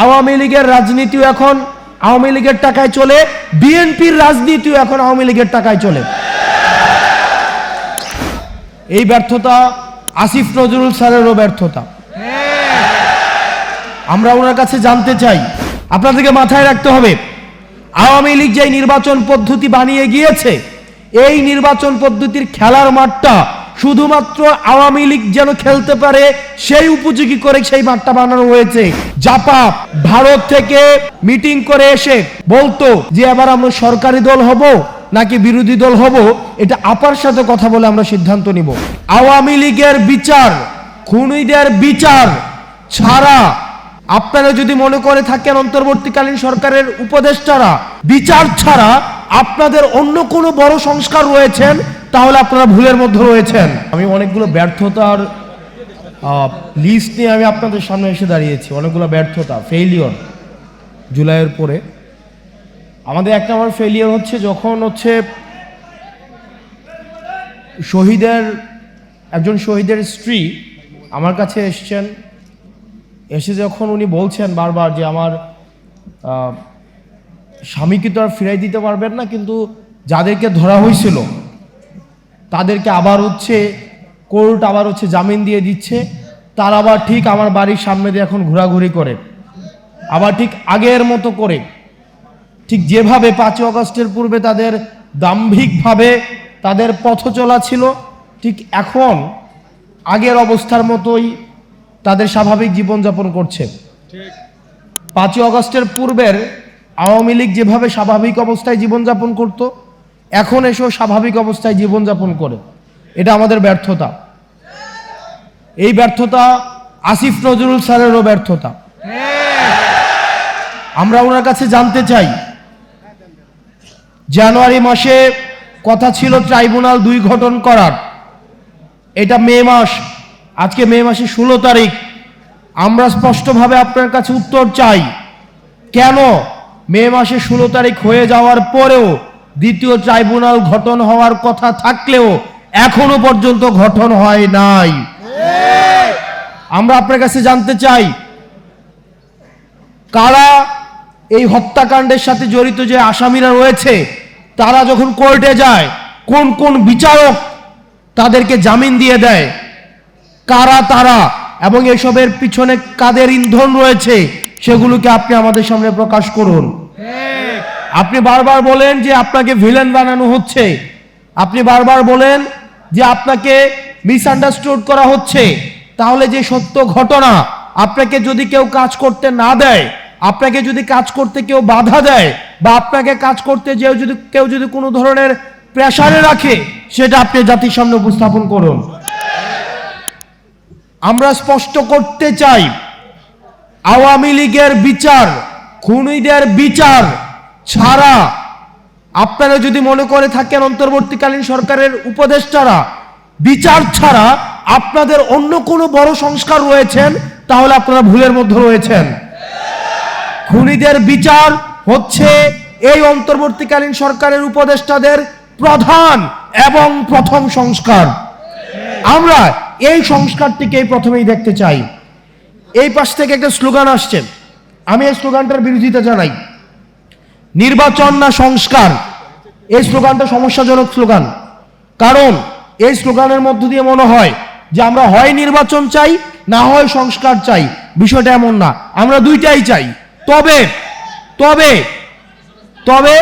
আওয়ামী লীগের রাজনীতিও এখন আওয়ামী লীগের টাকায় চলে, বিএনপির রাজনীতিও এখন আওয়ামী লীগের টাকায় চলে। এই ব্যর্থতা আসিফ নজরুল স্যারেরও ব্যর্থতা। আমরা ওনার কাছে জানতে চাই, আপনাদেরকে মাথায় রাখতে হবে, আওয়ামী লীগ যে নির্বাচন পদ্ধতি বানিয়ে গিয়েছে, এই নির্বাচন পদ্ধতির খেলার মাঠটা শুধুমাত্র আওয়ামী লীগ যেন খেলতে পারে সেই উপযোগী করে সেই মাঠটা বানানো হয়েছে। জাপা ভারত থেকে মিটিং করে এসে বলতো যে এবার আমরা সরকারি দল হব নাকি বিরোধী দল হব, এটা আপার সাথে কথা বলে আমরা সিদ্ধান্ত নিব। আওয়ামী লীগের বিচার, খুনিদের বিচার ছাড়া আপনারা যদি মনে করে থাকেন অন্তর্বর্তীকালীন সরকারের উপদেষ্টারা বিচার ছাড়া আপনাদের অন্য কোনো বড় সংস্কার রয়েছেন, তাহলে আপনারা ভুলের মধ্যে রয়েছেন। আমি অনেকগুলো ব্যর্থতার লিস্ট নিয়ে আমি আপনাদের সামনে এসে দাঁড়িয়েছি। অনেকগুলো ব্যর্থতা, ফেইলিওর জুলাইয়ের পরে। আমাদের এক নম্বর ফেইলিওর হচ্ছে যখন একজন শহীদের স্ত্রী আমার কাছে এসছেন, এসে যখন উনি বলছেন বারবার যে আমার স্বামীকে তো আর ফিরাই দিতে পারবেন না, কিন্তু যাদেরকে ধরা হয়েছিল তাদেরকে আবার কোর্ট আবার জামিন দিয়ে দিচ্ছে, তার আবার ঠিক আমার বাড়ির সামনে দিয়ে এখন ঘোরাঘুরি করে, আবার ঠিক আগের মতো করে, ঠিক যেভাবে 5 আগস্টের পূর্বে তাদের দাম্ভিকভাবে তাদের পথ চলা ছিল, ঠিক এখন আগের অবস্থার মতোই তাদের স্বাভাবিক জীবনযাপন করছে। 5 আগস্টের পূর্বের আওয়ামী লীগ যেভাবে স্বাভাবিক অবস্থায় জীবনযাপন করত, এখন এসেও স্বাভাবিক অবস্থায় জীবনযাপন করে। এটা আমাদের ব্যর্থতা। এই ব্যর্থতা আসিফ নজরুল স্যারেরও ব্যর্থতা। আমরা ওনার কাছে জানতে চাই, জানুয়ারি মাসে কথা ছিল ট্রাইব্যুনাল 2 গঠন করার, এটা মে মাস, আজকে মে মাসের 16 তারিখ। আমরা স্পষ্টভাবে আপনার কাছে উত্তর চাই, কেন মে মাসে 16 তারিখ হয়ে যাওয়ার পরেও দ্বিতীয় ট্রাইব্যুনাল গঠন হওয়ার কথা থাকলেও এখনো পর্যন্ত গঠন হয় নাই? আমরা আপনার কাছে জানতে চাই, কারা এই হত্যাকাণ্ডের সাথে জড়িত যে আসামিরা রয়েছে, তারা যখন কোর্টে যায় কোন কোন বিচারক তাদেরকে জামিন দিয়ে দেয়, কারা তারা, এবং এসবের পিছনে কাদের ইন্ধন রয়েছে, সেগুলোকে আপনি আমাদের সামনে প্রকাশ করুন। আপনি বারবার বলেন যে আপনাকে ভিলেন বানানো হচ্ছে, আপনি বারবার বলেন যে আপনাকে মিসআন্ডারস্টুড করা হচ্ছে। তাহলে যে সত্য ঘটনা, আপনাকে যদি কেউ কাজ করতে না দেয়, আপনাকে যদি কাজ করতে কেউ বাধা দেয়, বা আপনাকে কাজ করতে কেউ যদি কোনো ধরনের প্রেসারে রাখে, সেটা আপনি জাতির সামনে উপস্থাপন করুন। আমরা স্পষ্ট করতে চাই, আওয়ামী লীগের বিচার, খুনিদের বিচার ছাড়া আপনারা যদি মনে করে থাকেন অন্তর্বর্তীকালীন সরকারের উপদেষ্টারা বিচার ছাড়া আপনাদের অন্য কোনো বড় সংস্কার রয়েছেন, তাহলে আপনারা ভুলের মধ্যে রয়েছেন। খুনিদের বিচার হচ্ছে এই অন্তর্বর্তীকালীন সরকারের উপদেষ্টাদের প্রধান এবং প্রথম সংস্কার। আমরা এই সংস্কারটিকে প্রথমেই দেখতে চাই। এই পাশ থেকে একটা স্লোগান আসছে, আমি এই স্লোগানটার বিরোধিতা জানাই। নির্বাচন না সংস্কার, এই স্লোগানটা সমস্যাজনক স্লোগান। কারণ এই স্লোগানের মধ্য দিয়ে মনে হয় যে আমরা হয় নির্বাচন চাই, না হয় সংস্কার চাই। বিষয়টা এমন না, আমরা দুইটাই চাই। তবে তবে তবে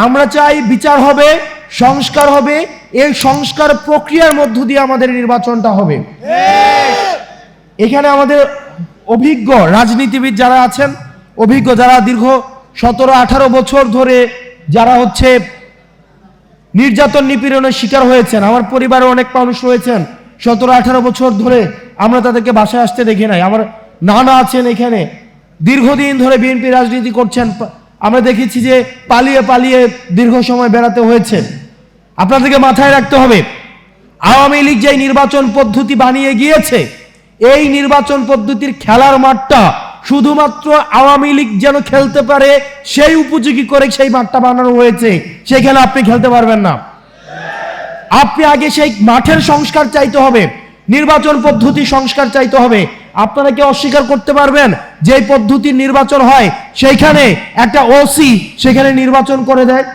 আমরা চাই বিচার হবে, সংস্কার হবে। এই সংস্কার প্রক্রিয়ার মধ্য দিয়ে আমাদের নির্বাচনটা হবে। এখানে আমাদের অভিজ্ঞ রাজনীতিবিদ যারা আছেন, অভিজ্ঞ যারা দীর্ঘ 17-18 বছর ধরে যারা নির্যাতন নিপীড়নের শিকার হয়েছেন, আমার পরিবারে অনেক মানুষ রয়েছেন 17-18 বছর ধরে আমরা তাদেরকে বাসায় আসতে দেখি নাই। আমার নানা আছেন এখানে, দীর্ঘদিন ধরে বিএনপি রাজনীতি করছেন, আমরা দেখেছি যে পালিয়ে পালিয়ে দীর্ঘ সময় বেড়াতে হয়েছে। আপনাদেরকে মাথায় রাখতে হবে, আওয়ামী লীগ যে নির্বাচন পদ্ধতি বানিয়ে গিয়েছে, এই নির্বাচন পদ্ধতির খেলার মাঠটা শুধুমাত্র আওয়ামী লীগ যেন খেলতে পারে সেই উপযোগী করে সেই মাঠটা বানানো হয়েছে। সেখানে আপনি খেলতে পারবেন না। আপনি আগে সেই মাঠের সংস্কার চাইতে হবে, নির্বাচন পদ্ধতি সংস্কার চাইতে হবে। আপনারা কি অস্বীকার করতে পারবেন যে এই পদ্ধতির নির্বাচন হয় সেইখানে একটা ওসি সেখানে নির্বাচন করে দেয়,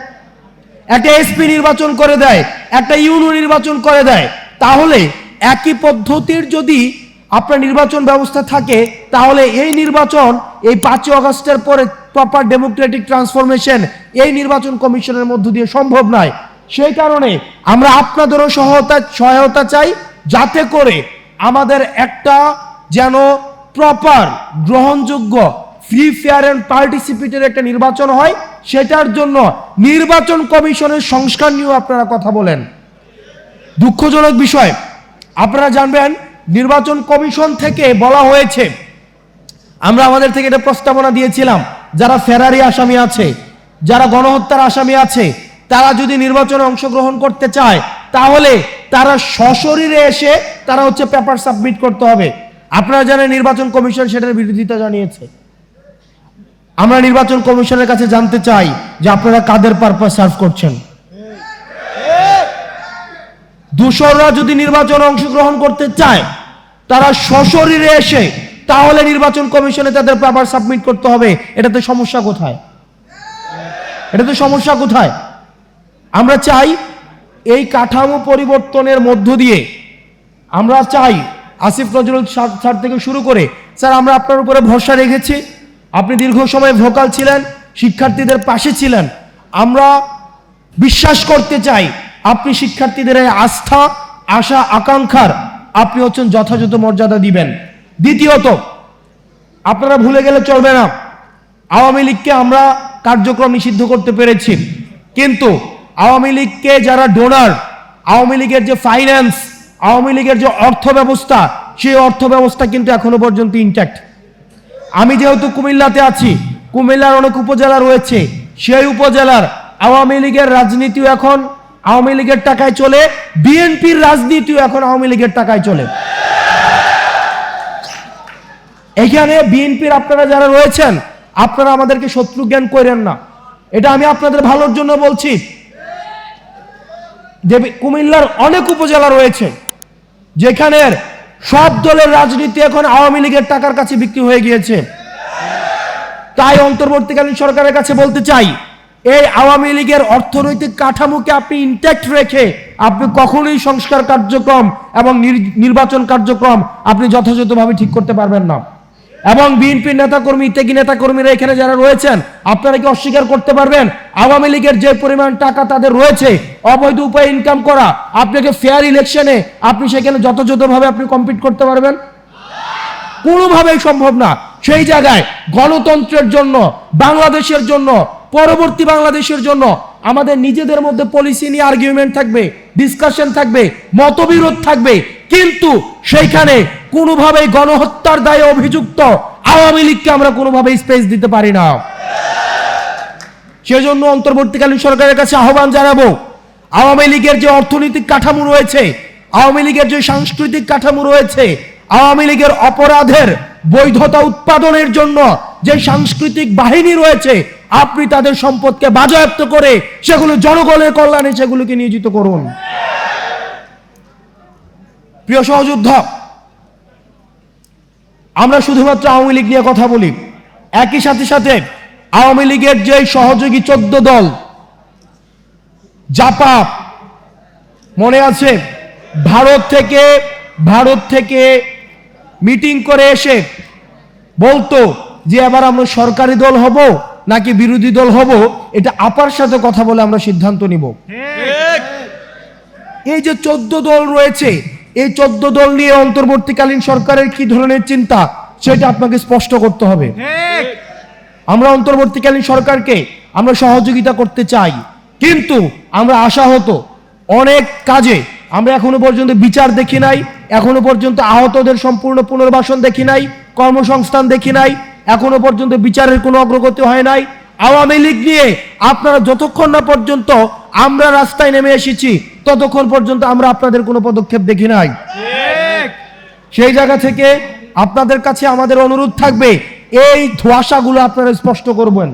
একটা এসপি নির্বাচন করে দেয়, একটা ইউনো নির্বাচন করে দেয়? তাহলে একই পদ্ধতির যদি আপনার নির্বাচন ব্যবস্থা থাকে তাহলে এই নির্বাচন এই 5 আগস্টের পরে প্রপার ডেমোক্রেটিক ট্রান্সফরমেশন এই নির্বাচন কমিশনের মধ্য দিয়ে সম্ভব নয়। সেই কারণে আমরা আপনাদেরও সহায়তা চাই, যাতে করে আমাদের একটা যেন প্রপার গ্রহণযোগ্য ফ্রি ফেয়ার এন্ড পার্টিসিপেটের একটা নির্বাচন হয়। সেটার জন্য নির্বাচন কমিশনের সংস্কার নিয়েও আপনারা কথা বলেন। দুঃখজনক বিষয়, আপনারা জানবেন নির্বাচন কমিশন থেকে বলা হয়েছে, আমরা আমাদের থেকে এটা প্রস্তাবনা দিয়েছিলাম, যারা ফেরারি আসামি আছে, যারা গণহত্যার আসামি আছে, তারা যদি নির্বাচনে অংশগ্রহণ করতে চায় তাহলে তারা সশরীরে এসে তারা পেপার সাবমিট করতে হবে। আপনারা জানেন নির্বাচন কমিশন সেটার বিরোধিতা জানিয়েছে। আমরা নির্বাচন কমিশনের কাছে জানতে চাই যে আপনারা কাদের পারপাস সার্ভ করছেন। দূষররা যদি নির্বাচনে অংশগ্রহণ করতে চায় তারা সশরীরে এসে তাহলে নির্বাচন কমিশনে তাদের পেপার সাবমিট করতে হবে। এটাতে সমস্যা কোথায়? এটাতে সমস্যা কোথায়? আমরা চাই এই কাঠামো পরিবর্তনের মধ্য দিয়ে আমরা চাই আসিফ নজরুল স্যার থেকে শুরু করে, স্যার আমরা আপনার উপরে ভরসা রেখেছি, আপনি দীর্ঘ সময় ভোকাল ছিলেন, শিক্ষার্থীদের পাশে ছিলেন। আমরা বিশ্বাস করতে চাই আপনি শিক্ষার্থীদের আস্থা, আশা, আকাঙ্ক্ষার আপনি যথাযথ মর্যাদা দিবেন। দ্বিতীয়ত, আপনারা ভুলে গেলে চলবে না, আওয়ামী লীগকে আমরা কার্যক্রম নিষিদ্ধ করতে পেরেছি, কিন্তু আওয়ামী লীগকে যারা ডোনার, আওয়ামী লীগের যে ফাইন্যান্স, আওয়ামী লীগের যে অর্থ ব্যবস্থা, সেই অর্থ ব্যবস্থা কিন্তু এখনো পর্যন্ত ইনট্যাক্ট। আমি যেহেতু কুমিল্লাতে আছি, কুমিল্লার অনেক উপজেলা রয়েছে, সেই উপজেলার আওয়ামী লীগের রাজনীতিও এখন আওয়ামী লীগের টাকায় চলে, বিএনপির রাজনীতিও এখন আওয়ামী লীগের টাকায় চলে। এখানে বিএনপির আপনারা যারা রয়েছেন, আপনারা আমাদেরকে শত্রু জ্ঞান করেন না, এটা আমি আপনাদের ভালোর জন্য বলছি। যে কুমিল্লার অনেক উপজেলা রয়েছে যেখানের সব দলের রাজনীতি এখন আওয়ামী লীগের টাকার কাছে বিক্রি হয়ে গিয়েছে। তাই অন্তর্বর্তীকালীন সরকারের কাছে বলতে চাই, এই আওয়ামী লীগের অর্থনৈতিক কাঠামোকে আপনি ইনট্যাক্ট রেখে আপনি কখনোই সংস্কার কার্যক্রম এবং নির্বাচন কার্যক্রম আপনি যথাযথভাবে ঠিক করতে পারবেন না। এবং বিএনপির নেতাকর্মী, ত্যাগী নেতাকর্মীরা এখানে যারা রয়েছেন, আপনারা কি অস্বীকার করতে পারবেন আওয়ামী লীগের যে পরিমাণ টাকা তাদের রয়েছে অবৈধ উপায়ে ইনকাম করা, আপনাকে ফেয়ার ইলেকশনে আপনি সেখানে যথাযথভাবে আপনি কম্পিট করতে পারবেন? কোনোভাবেই সম্ভব না। সেই জায়গায় গণতন্ত্রের জন্য, বাংলাদেশের জন্য, পরবর্তী বাংলাদেশের জন্য আমাদের নিজেদের মধ্যে পলিসি নিয়ে আর্গুমেন্ট থাকবে, ডিসকাশন থাকবে, মতবিরোধ থাকবে, কিন্তু সেইখানে কোনোভাবেই গণহত্যার দায়ে অভিযুক্ত আওয়ামী লীগকে আমরা কোনোভাবেই স্পেস দিতে পারি না। সেজন্য অন্তর্বর্তীকালীন সরকারের কাছে আহ্বান জানাবো, আওয়ামী লীগের যে অর্থনৈতিক কাঠামো রয়েছে, আওয়ামী লীগের যে সাংস্কৃতিক কাঠামো রয়েছে, আওয়ামী লীগের অপরাধের বৈধতা উৎপাদনের জন্য যে সাংস্কৃতিক বাহিনী রয়েছে, আপনি তাদের সম্পদকে বাজেয়াপ্ত করে সেগুলো জনগণের কল্যাণে সেগুলোকে নিয়োজিত করুন। প্রিয় সহযোদ্ধা, আমরা শুধুমাত্র আওয়ামী লীগ নিয়ে কথা বলি, একই সাথে সাথে আওয়ামী লীগের যে সহযোগী 14 দল, জাপা, মনে আছে, ভারত থেকে মিটিং করে এসে বলতো যে এবার আমরা সরকারি দল হব নাকি বিরোধী দল হব, এটা আপার সাথে কথা বলে আমরা সিদ্ধান্ত নিব। এই যে 14 দল রয়েছে, এই 14 দল নিয়ে অন্তর্বর্তীকালীন সরকারের কি ধরনের চিন্তা সেটা আপনাকে স্পষ্ট করতে হবে। আমরা অন্তর্বর্তীকালীন সরকারকে আমরা সহযোগিতা করতে চাই, কিন্তু আমরা আশাহত অনেক কাজে আমরা এখনো পর্যন্ত বিচার দেখি নাই, এখনো পর্যন্ত আহতদের সম্পূর্ণ পুনর্বাসন দেখি নাই, কর্মসংস্থান দেখি নাই, এখনো পর্যন্ত বিচারের কোনো অগ্রগতি হয় নাই। আওয়ামী লীগ নিয়ে আপনারা যতক্ষণ না পর্যন্ত আমরা রাস্তায় নেমে এসেছি ততক্ষণ পর্যন্ত আমরা আপনাদের কোনো পদক্ষেপ দেখি নাই। সেই জায়গা থেকে আপনাদের কাছে আমাদের অনুরোধ থাকবে, এই ধোঁয়াশাগুলো আপনারা স্পষ্ট করবেন।